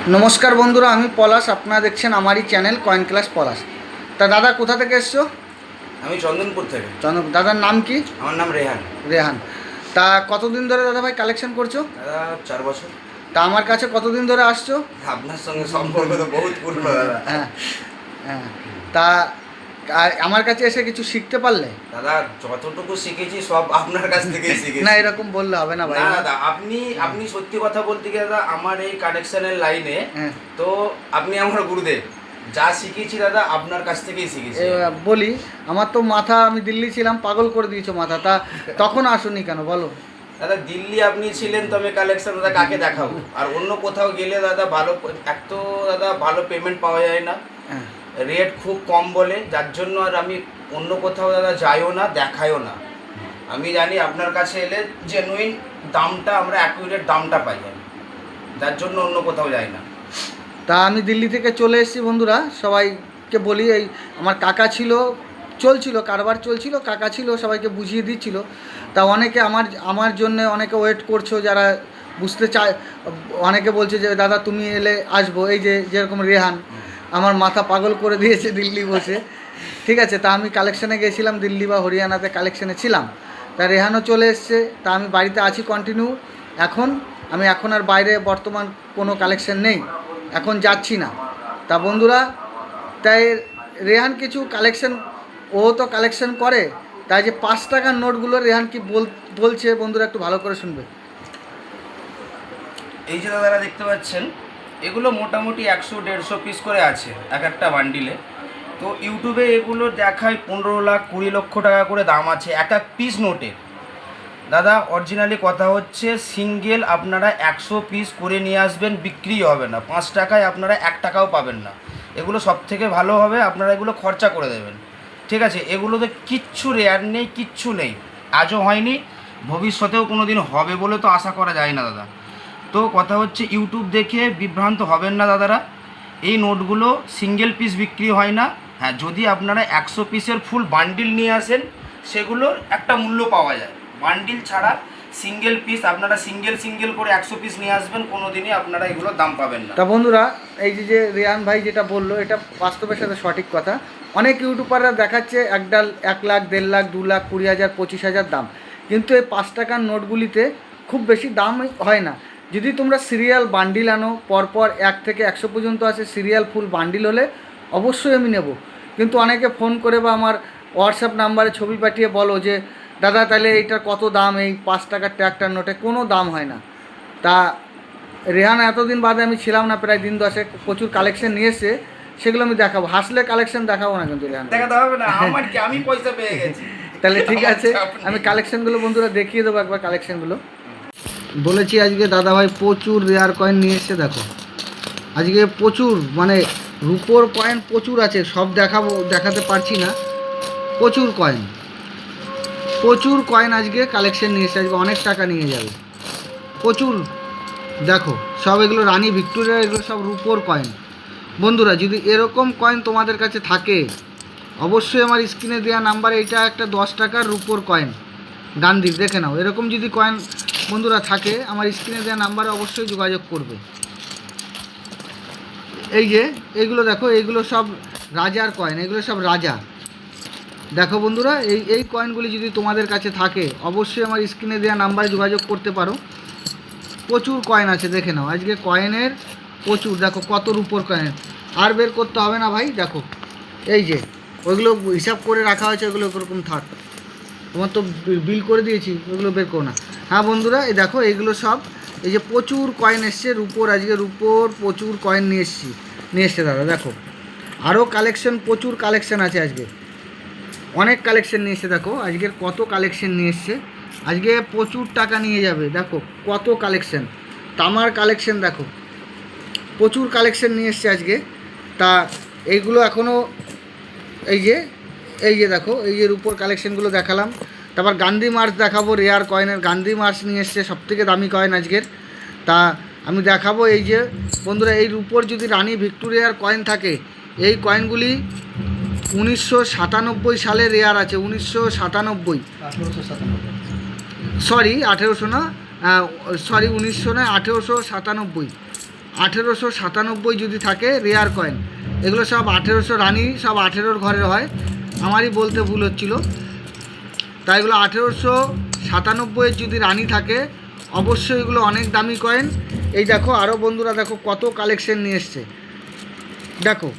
নমস্কার বন্ধুরা, আমি পলাশ। আপনারা দেখছেন আমারই চ্যানেল কয়েন ক্লাস পলাশ। তা দাদা কোথা থেকে এসছো? আমি চন্দনপুর থেকে। দাদার নাম কি? আমার নাম রেহান। রেহান। তা কতদিন ধরে দাদা ভাই কালেকশন করছো? দাদা 4 বছর। তা আমার কাছে কতদিন ধরে আসছো? আপনার সঙ্গে সম্পর্ক তো বহুত পুরনো দাদা। হ্যাঁ হ্যাঁ। তা আমার কাছে এসে কিছু শিখতে পারলে? দাদা যতটুকু শিখেছি সব আপনার কাছ থেকেই শিখেছি। না, এরকম বললে হবে না ভাই। না দাদা, আপনি সত্যি কথা বলতে গেলে দাদা আমার এই কানেকশনের লাইনে তো আপনি আমার গুরুদেব। যা শিখেছি দাদা আপনার কাছ থেকেই শিখেছি। বলি, আমার তো মাথা, আমি দিল্লি ছিলাম, পাগল করে দিয়েছো মাথা। তা তখন আসুনি কেন বলো? দাদা দিল্লি আপনি ছিলেন তো আমি কালেকশন দাদা কাকে দেখাবো? আর অন্য কোথাও গেলে দাদা ভালো এক তো দাদা ভালো পেমেন্ট পাওয়া যায় না, রেট খুব কম বলে, যার জন্য আর আমি অন্য কোথাও দাদা যাইও না, দেখাইও না। আমি জানি আপনার কাছে এলে জেনুইন দামটা, আমরা অ্যাকুরেট দামটা পাই আমি, যার জন্য অন্য কোথাও যাই না। তা আমি দিল্লি থেকে চলে এসেছি বন্ধুরা, সবাইকে বলি। এই আমার কাকা ছিল, চলছিল কারবার চলছিল, কাকা ছিল, সবাইকে বুঝিয়ে দিচ্ছিল। তা অনেকে আমার জন্য অনেকে ওয়েট করছো, যারা বুঝতে চায়। অনেকে বলছে যে দাদা তুমি এলে আসবো। এই যে যেরকম রেহান আমার মাথা পাগল করে দিয়েছে দিল্লি বসে। ঠিক আছে, তা আমি কালেকশানে গেছিলাম, দিল্লি বা হরিয়ানাতে কালেকশানে ছিলাম। তা রেহানও চলে এসছে। তা আমি বাড়িতে আছি কন্টিনিউ। এখন আর বাইরে বর্তমান কোনো কালেকশন নেই, এখন যাচ্ছি না। তা বন্ধুরা, তাই রেহান কিছু কালেকশন, ও তো কালেকশন করে। তাই যে 5 টাকার নোটগুলো রেহান কি বলছে বন্ধুরা, একটু ভালো করে শুনবে। এই যে দাদারা দেখতে পাচ্ছেন, এগুলো মোটামুটি 100-150 পিস করে আছে এক একটা বান্ডিলে। তো ইউটিউবে এগুলো দেখায় 15 লাখ 20 লক্ষ টাকা করে দাম আছে এক এক পিস নোটের। দাদা অরিজিনালি কথা হচ্ছে, সিঙ্গেল আপনারা 100 পিস করে নিয়ে আসবেন, বিক্রি হবে না। 5 টাকায় আপনারা 1 টাকাও পাবেন না। এগুলো সব থেকে ভালো হবে, আপনারা এগুলো খরচা করে দেবেন। ঠিক আছে, এগুলোতে কিচ্ছু রেয়ার নেই, কিচ্ছু নেই, আজও হয়নি, ভবিষ্যতেও কোনো দিন হবে বলে তো আশা করা যায় না দাদা। তো কথা হচ্ছে, ইউটিউব দেখে বিভ্রান্ত হবেন না দাদারা। এই নোটগুলো সিঙ্গেল পিস বিক্রি হয় না। হ্যাঁ, যদি আপনারা 100 পিসের ফুল বান্ডিল নিয়ে আসেন, সেগুলোর একটা মূল্য পাওয়া যায়। বান্ডিল ছাড়া সিঙ্গেল পিস আপনারা সিঙ্গেল করে 100 পিস নিয়ে আসবেন, কোনো দিনই আপনারা এগুলোর দাম পাবেন না। তা বন্ধুরা, এই যে রেহান ভাই যেটা বললো, এটা বাস্তবের সাথে সঠিক কথা। অনেক ইউটিউবাররা দেখাচ্ছে 1 লাখ 1.5 লাখ 2 লাখ 20,000 25,000 দাম, কিন্তু এই 5 টাকার নোটগুলিতে খুব বেশি দাম হয় না। যদি তোমরা সিরিয়াল বান্ডিল আনো, পরপর 1 থেকে 100 পর্যন্ত আছে, সিরিয়াল ফুল বান্ডিল হলে অবশ্যই আমি নেব। কিন্তু অনেকে ফোন করে বা আমার হোয়াটসঅ্যাপ নাম্বারে ছবি পাঠিয়ে বলো যে দাদা তাহলে এইটার কত দাম, এই 5 টাকার ট্র্যাক্টর নোটে কোনো দাম হয় না। তা রেহান এতদিন বাদে আমি ছিলাম না, প্রায় দিন 10, প্রচুর কালেকশন নিয়ে এসে, সেগুলো আমি দেখাবো। হাসলে কালেকশন দেখাবো না কিন্তু রেহান, দেখাতে হবে না, আমার কি, আমি পয়সা পেয়ে গেছি। তাহলে ঠিক আছে, আমি কালেকশনগুলো বন্ধুরা দেখিয়ে দেবো একবার। কালেকশনগুলো বলেছি, আজকে দাদাভাই প্রচুর রেয়ার কয়েন নিয়ে এসছে। দেখো আজকে প্রচুর, মানে রুপোর কয়েন প্রচুর আছে, সব দেখাতে পারছি না। প্রচুর কয়েন আজকে কালেকশন নিয়ে এসছে। আজকে অনেক টাকা নিয়ে যাবে, প্রচুর। দেখো সব এগুলো রানী ভিক্টোরিয়া, এগুলো সব রুপোর কয়েন। বন্ধুরা, যদি এরকম কয়েন তোমাদের কাছে থাকে, অবশ্যই আমার স্ক্রিনে দেওয়া নাম্বারে, এটা একটা 10 টাকার রুপোর কয়েন গান্ধীর, দেখে নাও। এরকম যদি কয়েন বন্ধুরা থাকে, আমার স্ক্রিনে দেওয়া নাম্বারে অবশ্যই যোগাযোগ করবে। এই যে এইগুলো দেখো, এইগুলো সব রাজার কয়েন, এগুলো সব রাজা। দেখো বন্ধুরা, এই কয়েনগুলি যদি তোমাদের কাছে থাকে, অবশ্যই আমার স্ক্রিনে দেওয়া নাম্বারে যোগাযোগ করতে পারো। প্রচুর কয়েন আছে, দেখে নাও। আজকে কয়েনের প্রচুর, দেখো কত রুপোর কয়েন। আর বের করতে হবে না ভাই, দেখো এই যে ওইগুলো হিসাব করে রাখা হয়েছে, ওগুলো ওরকম থাক। তোমার তো বিল করে দিয়েছি, ওগুলো বের করো না। হ্যাঁ বন্ধুরা, এই দেখো এইগুলো সব, এই যে প্রচুর কয়েন এসছে রুপোর। আজকে রুপোর প্রচুর কয়েন নিয়ে এসছে দাদা। দেখো আরও কালেকশন, প্রচুর কালেকশন আছে আজকে, অনেক কালেকশন নিয়ে এসছে। দেখো আজকের কত কালেকশন নিয়ে এসছে, আজকে প্রচুর টাকা নিয়ে যাবে। দেখো কত কালেকশন, তামার কালেকশন, দেখো প্রচুর কালেকশন নিয়ে এসছে আজকে। তা এইগুলো এখনও, এই যে দেখো, এই যে রুপোর কালেকশনগুলো দেখালাম। তারপর গান্ধী মার্চ দেখাবো, রেয়ার কয়েনের গান্ধী মার্চ নিয়ে এসছে, সবথেকে দামি কয়েন আজকের। তা আমি দেখাবো। এই যে বন্ধুরা, এই রুপোর যদি রানী ভিক্টোরিয়ার কয়েন থাকে, এই কয়েনগুলি 1997 সালে রেয়ার আছে। 1997, সরি 1800 না, সরি 1900 না, 1897। 1897 যদি থাকে রেয়ার কয়েন, এগুলো সব 1800 রানি, সব 18 ঘরের হয়, আমারই বলতে ভুল হচ্ছিল। তাই এগুলো 1897 যদি রানি থাকে অবশ্যই এগুলো অনেক দামি কয়েন। এই দেখো আরও বন্ধুরা দেখো কত কালেকশন নিয়ে এসছে, দেখো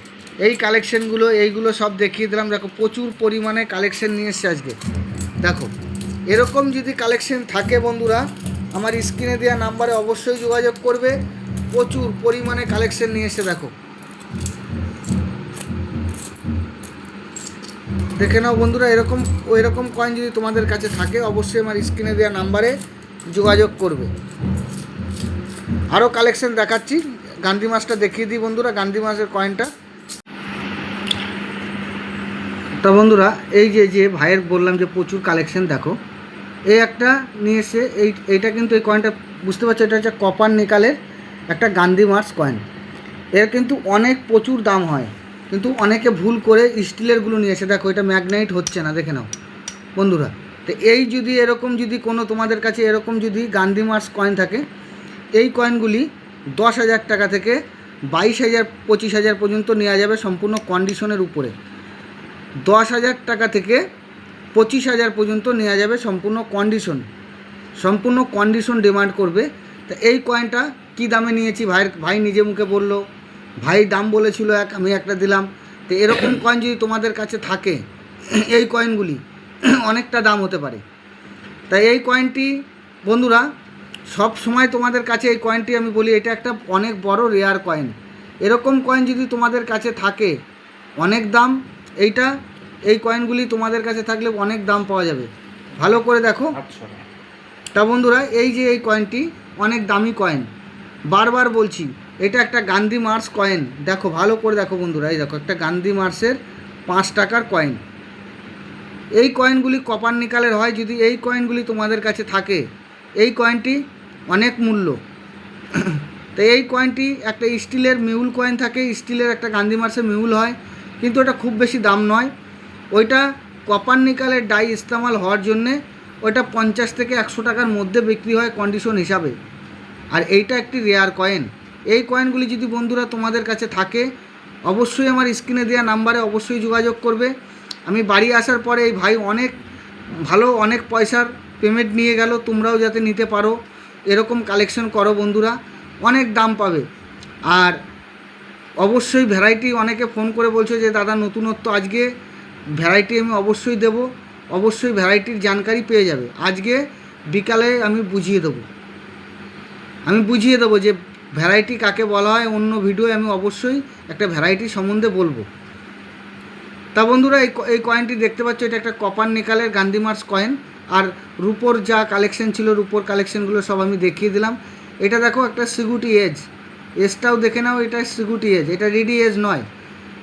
এই কালেকশনগুলো, এইগুলো সব দেখিয়ে দিলাম। দেখো প্রচুর পরিমাণে কালেকশন নিয়ে এসছে আজকে। দেখো এরকম যদি কালেকশন থাকে বন্ধুরা আমার স্ক্রিনে দেওয়া নাম্বারে অবশ্যই যোগাযোগ করবে। প্রচুর পরিমাণে কালেকশন নিয়ে এসে দেখো, দেখে নাও বন্ধুরা। এরকম কয়েন যদি তোমাদের কাছে থাকে অবশ্যই আমার স্ক্রিনে দেওয়া নাম্বারে যোগাযোগ করবে। আরও কালেকশন দেখাচ্ছি, গান্ধী মাছটা দেখিয়ে দিই বন্ধুরা, গান্ধী মাছের কয়েনটা। তা বন্ধুরা এই যে ভাইয়ের বললাম যে প্রচুর কালেকশন, দেখো এই একটা নিয়ে এসে এইটা কিন্তু এই কয়েনটা বুঝতে পারছো, এটা হচ্ছে কপার নিকালের একটা গান্ধী মার্স কয়েন। এর কিন্তু অনেক প্রচুর দাম হয়, কিন্তু অনেকে ভুল করে স্টিলেরগুলো নিয়ে এসে, দেখো এটা ম্যাগনাইট হচ্ছে না, দেখে নাও বন্ধুরা। তো এই যদি এরকম যদি কোনো তোমাদের কাছে এরকম যদি গান্ধী মার্স কয়েন থাকে, এই কয়েনগুলি 10,000 টাকা থেকে 22,000 25,000 পর্যন্ত নেওয়া যাবে সম্পূর্ণ কন্ডিশনের উপরে। 10,000 টাকা থেকে 25,000 পর্যন্ত নেওয়া যাবে সম্পূর্ণ কন্ডিশন ডিমান্ড করবে। তা এই কয়েনটা কী দামে নিয়েছি ভাই নিজে মুখে বললো, ভাই দাম বলেছিল এক, আমি একটা দিলাম। তো এরকম কয়েন যদি তোমাদের কাছে থাকে এই কয়েনগুলি অনেকটা দাম হতে পারে। তাই এই কয়েনটি বন্ধুরা সব সময় তোমাদের কাছে এই কয়েনটি আমি বলি এটা একটা অনেক বড় রেয়ার কয়েন। এরকম কয়েন যদি তোমাদের কাছে থাকে অনেক দাম। এই কয়েনগুলি তোমাদের কাছে থাকলে অনেক দাম পাওয়া যাবে, ভালো করে দেখো। তা বন্ধুরা এই যে এই কয়েনটি অনেক দামি কয়েন, বারবার বলছি এটা একটা গান্ধী মার্স কয়েন। দেখো ভালো করে দেখো বন্ধুরা, এই দেখো একটা গান্ধী মার্সের 5 টাকার কয়েন। এই কয়েনগুলি কপার নিকালের হয়। যদি এই কয়েনগুলি তোমাদের কাছে থাকে এই কয়েনটি অনেক মূল্য। তো এই কয়েনটি একটা স্টিলের মিউল কয়েন থাকে, স্টিলের একটা গান্ধী মার্সের মিউল হয়, কিন্তু ওটা খুব বেশি দাম নয়। ওইটা কপার নিকালের ডাই ইস্তেমাল হওয়ার জন্যে ওইটা 50 থেকে 100 টাকার মধ্যে বিক্রি হয় কন্ডিশন হিসাবে। আর এইটা একটি রেয়ার কয়েন। এই কয়েনগুলি যদি বন্ধুরা তোমাদের কাছে থাকে অবশ্যই আমার স্ক্রিনে দেওয়া নাম্বারে অবশ্যই যোগাযোগ করবে। আমি বাড়ি আসার পরে এই ভাই অনেক পয়সার পেমেন্ট নিয়ে গেল, তোমরাও যাতে নিতে পারো এরকম কালেকশন করো বন্ধুরা, অনেক দাম পাবে। আর অবশ্যই ভ্যারাইটি, অনেকে ফোন করে বলছো যে দাদা নতুনত্ব, আজকে ভ্যারাইটি আমি অবশ্যই দেব, অবশ্যই ভ্যারাইটির জানকারি পেয়ে যাবে। আজকে বিকালে আমি বুঝিয়ে দেবো যে ভ্যারাইটি কাকে বলা হয়। অন্য ভিডিওয়ে আমি অবশ্যই একটা ভ্যারাইটি সম্বন্ধে বলবো। তা বন্ধুরা এই কয়েনটি দেখতে পাচ্ছ, এটা একটা কপার নিকালের গান্ধী মার্স কয়েন। আর রূপোর যা কালেকশন ছিল, রূপোর কালেকশনগুলো সব আমি দেখিয়ে দিলাম। এটা দেখো একটা সিকিউরিটি এজটাও দেখে নাও, এটা সিকিউরিটি এজ, এটা রেডি এজ নয়।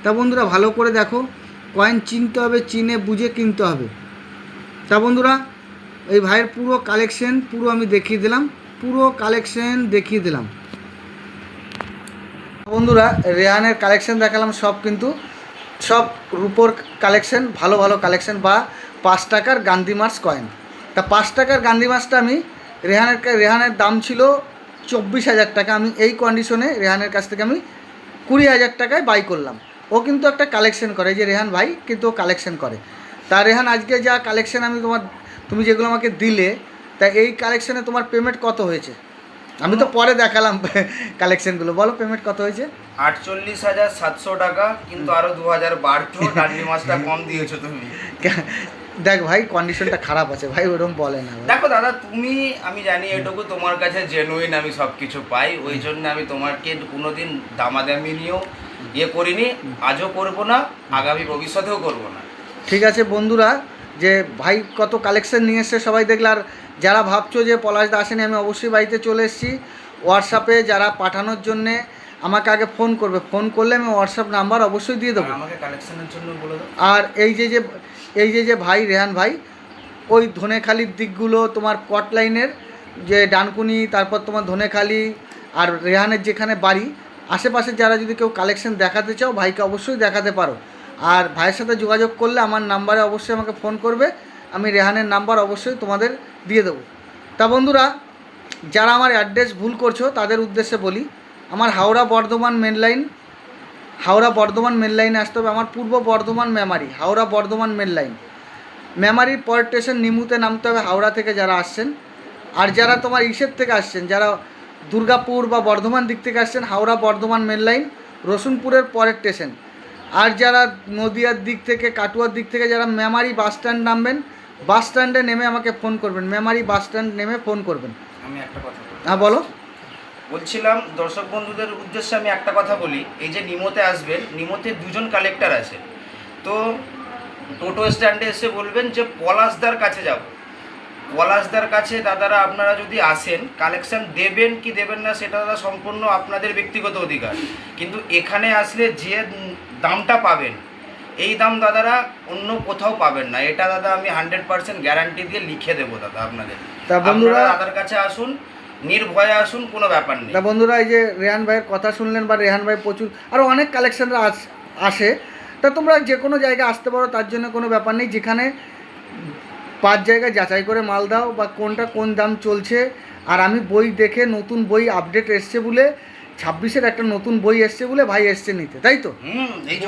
তা বন্ধুরা ভালো করে দেখো, কয়েন চিনতে হবে, চিনে বুঝে কিনতে হবে। তা বন্ধুরা এই ভাইয়ের পুরো কালেকশন আমি দেখিয়ে দিলাম। বন্ধুরা রেহানের কালেকশন দেখালাম সব, কিন্তু সব রূপোর কালেকশন, ভালো কালেকশন বা 5 টাকার গান্ধী মার্স কয়েন। তা 5 টাকার গান্ধী মার্সটা আমি রেহানের দাম ছিল 24,000 টাকা। আমি এই কন্ডিশনে রেহানের কাছ থেকে আমি 20,000 টাকায় বাই করলাম। ও কিন্তু একটা কালেকশন করে, যে রেহান ভাই কিন্তু ও কালেকশন করে। তা রেহান আজকে যা কালেকশন তুমি যেগুলো আমাকে দিলে, তা এই কালেকশনে তোমার পেমেন্ট কত হয়েছে? আমি তো পরে দেখালাম কালেকশনগুলো, বলো পেমেন্ট কত হয়েছে? 48,700 টাকা, কিন্তু আরো 2,000 বাড়তো, গান্ধী মাছটা কম দিয়েছো তুমি। দেখ ভাই কন্ডিশনটা খারাপ আছে ভাই, ওরকম বলে না। দেখো দাদা আমি জানি এটুকু তোমার কাছে জেনুইন আমি সব কিছু পাই, ওই জন্য আমি তোমাকে কোনোদিন দামাদামি নিয়েও করিনি, আজও করবো না, আগামী ভবিষ্যতেও করবো না। ঠিক আছে বন্ধুরা, যে ভাই কত কালেকশন নিয়ে এসছে সবাই দেখলে। আর যারা ভাবছো যে পলাশদা আসেনি, আমি অবশ্যই বাড়িতে চলে এসেছি। হোয়াটসঅ্যাপে যারা পাঠানোর জন্যে আমাকে আগে ফোন করলে আমি হোয়াটসঅ্যাপ নাম্বার অবশ্যই দিয়ে দেবো। আমাকে কালেকশনের জন্য বলে দেবো। আর এই যে ভাই রেহান ভাই, ওই ধনেখালির দিকগুলো তোমার কট লাইনের যে ডানকুনি, তারপর তোমার ধনেখালি আর রেহানের যেখানে বাড়ি আশেপাশে যারা যদি কেউ কালেকশন দেখাতে চাও ভাইকে অবশ্যই দেখাতে পারো। আর ভাইয়ের সাথে যোগাযোগ করলে আমার নাম্বারে অবশ্যই আমাকে ফোন করবে, আমি রেহানের নাম্বার অবশ্যই তোমাদের দিয়ে দেবো। তা বন্ধুরা যারা আমার অ্যাড্রেস ভুল করছো তাদের উদ্দেশ্যে বলি, আমার হাওড়া বর্ধমান মেন লাইনে আসতে হবে। আমার পূর্ব বর্ধমান মেমারি, হাওড়া বর্ধমান মেন লাইন, মেমারির পরের স্টেশন নিমুতে নামতে হবে হাওড়া থেকে যারা আসছেন। আর যারা তোমার ইসের থেকে আসছেন, যারা দুর্গাপুর বা বর্ধমান দিক থেকে আসছেন, হাওড়া বর্ধমান মেন লাইন, রসুনপুরের পরের স্টেশন। আর যারা নদিয়ার দিক থেকে, কাটুয়ার দিক থেকে যারা মেমারি বাস স্ট্যান্ড নামবেন, বাস স্ট্যান্ডে নেমে আমাকে ফোন করবেন, মেমারি বাস স্ট্যান্ড নেমে ফোন করবেন। আমি একটা কথা বলি। হ্যাঁ বলো। বলছিলাম দর্শক বন্ধুদের উদ্দেশ্যে আমি একটা কথা বলি, এই যে নিমোতে আসবেন, নিমোতে দুজন কালেক্টর আছে। তো টোটো স্ট্যান্ডে এসে বলবেন যে পলাশদার কাছে যাব। পলাশদার কাছে দাদারা আপনারা যদি আসেন, কালেকশন দেবেন কি দেবেন না সেটা দাদা সম্পূর্ণ আপনাদের ব্যক্তিগত অধিকার, কিন্তু এখানে আসলে যে দামটা পাবেন এই দাম দাদারা অন্য কোথাও পাবেন না। এটা দাদা আমি 100% গ্যারান্টি দিয়ে লিখে দেবো দাদা আপনাদের। তা বন্ধুরা, আপনারা দাদার কাছে আসুন, নির্ভয়ে আসুন, কোনো ব্যাপার নেই। তা বন্ধুরা, এই যে রেহান ভাইয়ের কথা শুনলেন, বা রেহান ভাই প্রচুর আরও অনেক কালেকশনরা আসে। তা তোমরা যে কোনো জায়গায় আসতে পারো, তার জন্য কোনো ব্যাপার নেই। যেখানে 5 জায়গায় যাচাই করে মাল দাও, বা কোনটা কোন দাম চলছে। আর আমি বই দেখে, নতুন বই আপডেট এসছে বলে, 26-এর একটা নতুন বই এসছে বলে ভাই এসছে নিতে, তাই তো? এই যে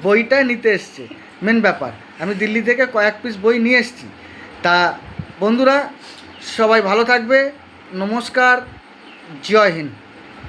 বইটা নিতে এসছে, মেন ব্যাপার। আমি দিল্লি থেকে কয়েক পিস বই নিয়ে এসেছি। তা বন্ধুরা, সবাই ভালো থাকবে। নমস্কার, জয় হিন্দ।